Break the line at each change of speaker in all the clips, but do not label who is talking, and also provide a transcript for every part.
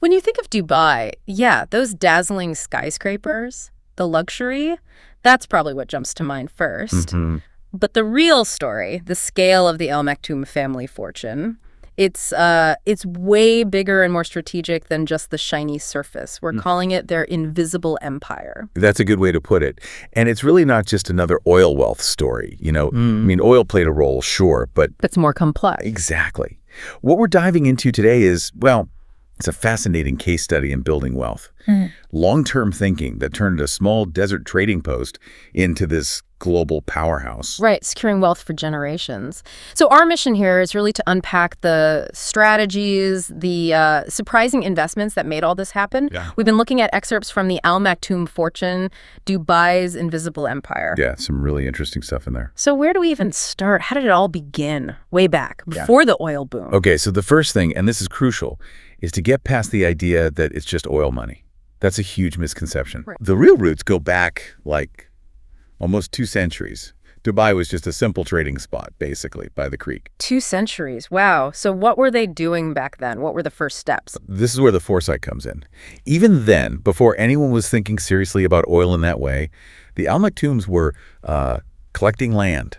When you think of Dubai, yeah, those dazzling skyscrapers, the luxury, that's probably what jumps to mind first. But the real story, the scale of the Al Maktoum family fortune, it's way bigger and more strategic than just the shiny surface. We're calling it their invisible empire.
That's a good way to put it. And it's really not just another oil wealth story. I mean, oil played a role, sure, but
It's more complex.
exactly. What we're diving into today is, well, it's a fascinating case study in building wealth. Long-term thinking that turned a small desert trading post into this global powerhouse.
Right, securing wealth for generations. So our mission here is really to unpack the strategies, the surprising investments that made all this happen.
Yeah.
We've been looking at excerpts from the Al Maktoum fortune, Dubai's invisible empire.
Yeah, some really interesting stuff in there.
So where do we even start? How did it all begin? Way back, before the oil boom.
Okay, so the first thing, and this is crucial, is to get past the idea that it's just oil money. That's a huge misconception.
Right.
The real roots go back like almost 2 centuries. Dubai was just a simple trading spot, basically, by the creek.
2 centuries. Wow. So what were they doing back then? What were the first steps?
This is where the foresight comes in. Even then, before anyone was thinking seriously about oil in that way, the Al Maktoums were collecting land,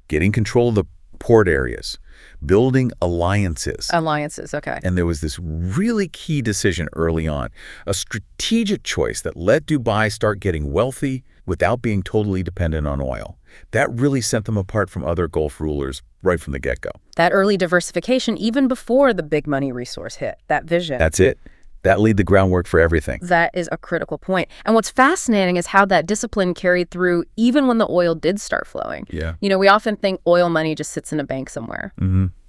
getting control of the port areas, building alliances.
Alliances, okay.
And there was this really key decision early on, a strategic choice that let Dubai start getting wealthy without being totally dependent on oil. That really set them apart from other Gulf rulers right from the get-go.
That early diversification, even before the big money resource hit, that vision.
That's it. That laid the groundwork for everything.
That is a critical point. And what's fascinating is how that discipline carried through even when the oil did start flowing.
Yeah.
We often think oil money just sits in a bank somewhere.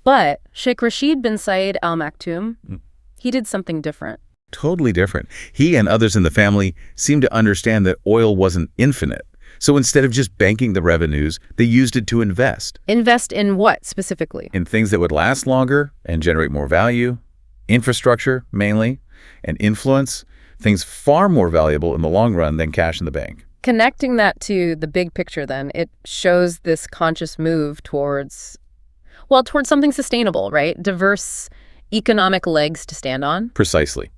But Sheikh Rashid bin Zayed Al Maktoum, he did something different.
Totally different. He and others in the family seemed to understand that oil wasn't infinite. So instead of just banking the revenues, they used it to invest.
Invest in what specifically?
In things that would last longer and generate more value, infrastructure mainly, and influence, things far more valuable in the long run than cash in the bank.
Connecting that to the big picture then, it shows this conscious move towards something sustainable, right? Diverse economic legs to stand on.
Precisely.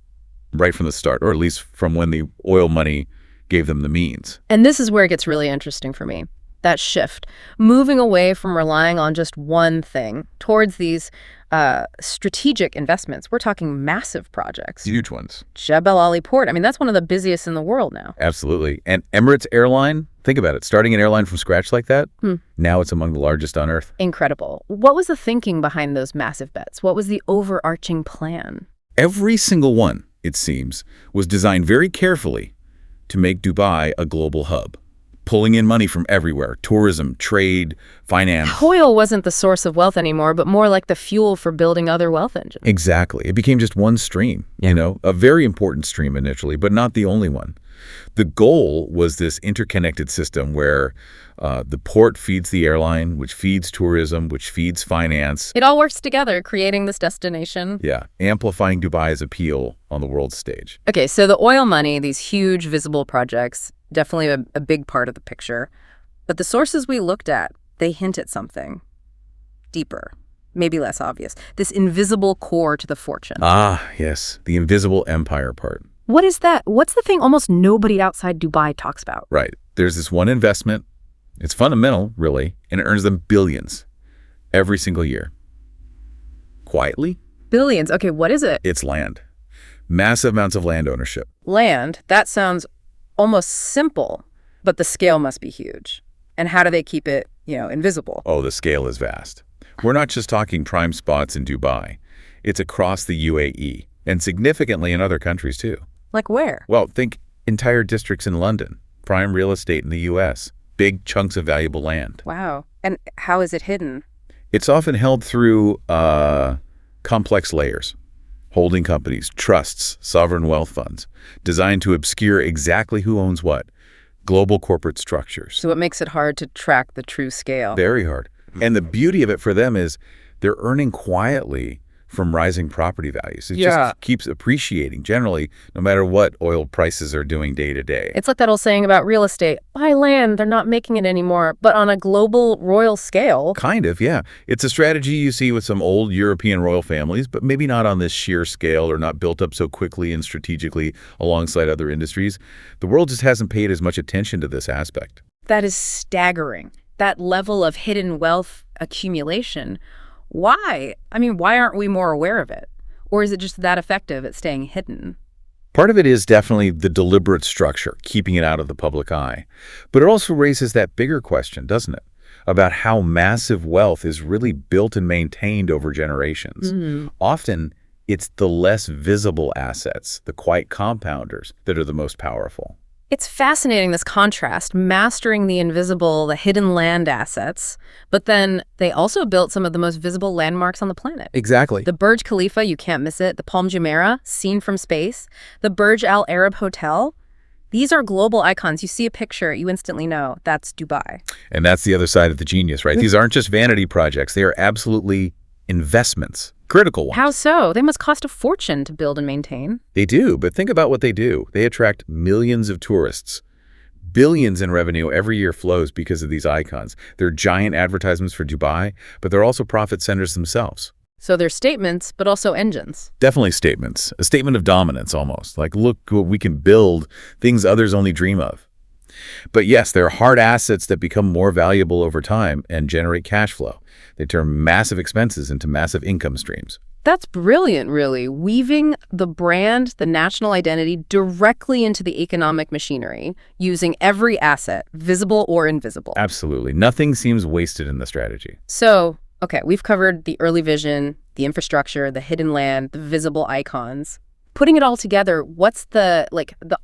Right from the start, or at least from when the oil money gave them the means.
And this is where it gets really interesting for me. That shift, moving away from relying on just one thing towards these strategic investments. We're talking massive projects.
Huge ones.
Jebel Ali Port. I mean, that's one of the busiest in the world now.
Absolutely. And Emirates Airline, think about it. Starting an airline from scratch like that, now it's among the largest on Earth.
Incredible. What was the thinking behind those massive bets? What was the overarching plan?
Every single one, it seems, was designed very carefully to make Dubai a global hub, pulling in money from everywhere: tourism, trade, finance.
Oil wasn't the source of wealth anymore, but more like the fuel for building other wealth engines.
Exactly. It became just one stream, a very important stream initially, but not the only one. The goal was this interconnected system where the port feeds the airline, which feeds tourism, which feeds finance.
It all works together, creating this destination.
Yeah, amplifying Dubai's appeal on the world stage.
Okay, so the oil money, these huge visible projects, definitely a big part of the picture. But the sources we looked at, they hint at something deeper, maybe less obvious. This invisible core to the fortune.
Ah, yes, the invisible empire part.
What is that? What's the thing almost nobody outside Dubai talks about?
Right. There's this one investment. It's fundamental, really, and it earns them billions every single year. Quietly?
Billions. Okay, what is it?
It's land. Massive amounts of land ownership.
Land. That sounds almost simple, but the scale must be huge. And how do they keep it, invisible?
Oh, the scale is vast. We're not just talking prime spots in Dubai. It's across the UAE, and significantly in other countries, too.
Like where?
Well, think entire districts in London, prime real estate in the U.S., big chunks of valuable land.
Wow. And how is it hidden?
It's often held through complex layers, holding companies, trusts, sovereign wealth funds, designed to obscure exactly who owns what, global corporate structures.
So it makes it hard to track the true scale.
Very hard. And the beauty of it for them is they're earning quietly from rising property values. It
Yeah.
just keeps appreciating generally, no matter what oil prices are doing day to day.
It's like that old saying about real estate. Buy land, they're not making it anymore. But on a global royal scale,
Kind of, yeah. It's a strategy you see with some old European royal families, but maybe not on this sheer scale or not built up so quickly and strategically alongside other industries. The world just hasn't paid as much attention to this aspect.
that is staggering. That level of hidden wealth accumulation. Why? I mean, why aren't we more aware of it? Or is it just that effective at staying hidden?
Part of it is definitely the deliberate structure, keeping it out of the public eye. But it also raises that bigger question, doesn't it? About how massive wealth is really built and maintained over generations. Often, it's the less visible assets, the quiet compounders, that are the most powerful.
It's fascinating, this contrast, mastering the invisible, the hidden land assets, but then they also built some of the most visible landmarks on the planet.
Exactly.
The Burj Khalifa, you can't miss it. The Palm Jumeirah, seen from space. The Burj Al Arab Hotel. These are global icons. You see a picture, you instantly know that's Dubai.
And that's the other side of the genius, right? These aren't just vanity projects. They are absolutely investments, critical ones.
How so? They must cost a fortune to build and maintain.
They do, but think about what they do. They attract millions of tourists. Billions in revenue every year flows because of these icons. They're giant advertisements for Dubai, but they're also profit centers themselves.
So they're statements, but also engines.
Definitely statements. A statement of dominance almost. Like, look what we can build, things others only dream of. But yes, they're hard assets that become more valuable over time and generate cash flow. They turn massive expenses into massive income streams.
That's brilliant, really. Weaving the brand, the national identity, directly into the economic machinery, using every asset, visible or invisible.
Absolutely. Nothing seems wasted in the strategy.
So, okay, we've covered the early vision, the infrastructure, the hidden land, the visible icons. Putting it all together, what's the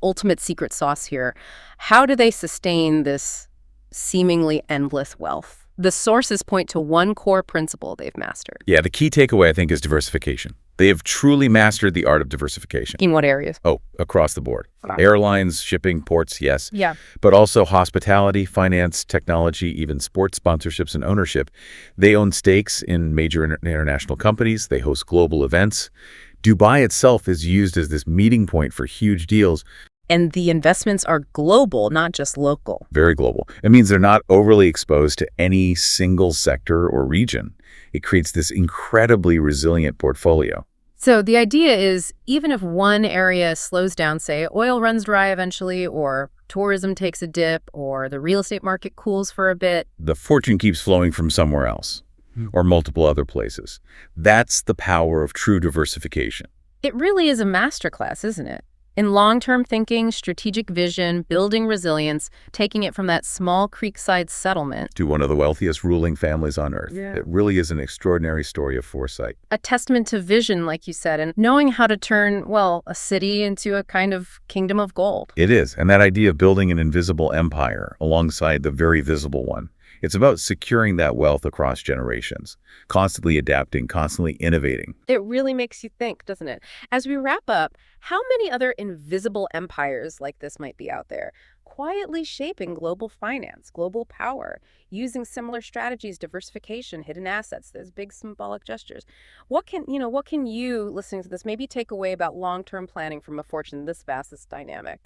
ultimate secret sauce here? How do they sustain this seemingly endless wealth? The sources point to one core principle they've mastered.
Yeah, the key takeaway, I think, is diversification. They have truly mastered the art of diversification.
In what areas?
Oh, across the board.
Wow.
Airlines, shipping, ports, yes.
Yeah.
But also hospitality, finance, technology, even sports sponsorships and ownership. They own stakes in major international companies. They host global events. Dubai itself is used as this meeting point for huge deals.
And the investments are global, not just local.
Very global. It means they're not overly exposed to any single sector or region. It creates this incredibly resilient portfolio.
So the idea is, even if one area slows down, say oil runs dry eventually, or tourism takes a dip, or the real estate market cools for a bit,
The fortune keeps flowing from somewhere else or multiple other places. That's the power of true diversification.
it really is a masterclass, isn't it? In long-term thinking, strategic vision, building resilience, taking it from that small creekside settlement.
To one of the wealthiest ruling families on earth.
Yeah.
It really is an extraordinary story of foresight.
A testament to vision, like you said, and knowing how to turn, well, a city into a kind of kingdom of gold.
It is. And that idea of building an invisible empire alongside the very visible one. It's about securing that wealth across generations, constantly adapting, constantly innovating.
It really makes you think, doesn't it? As we wrap up, how many other invisible empires like this might be out there, quietly shaping global finance, global power, using similar strategies, diversification, hidden assets, those big symbolic gestures? What can you, listening to this, maybe take away about long-term planning from a fortune this vast, this dynamic?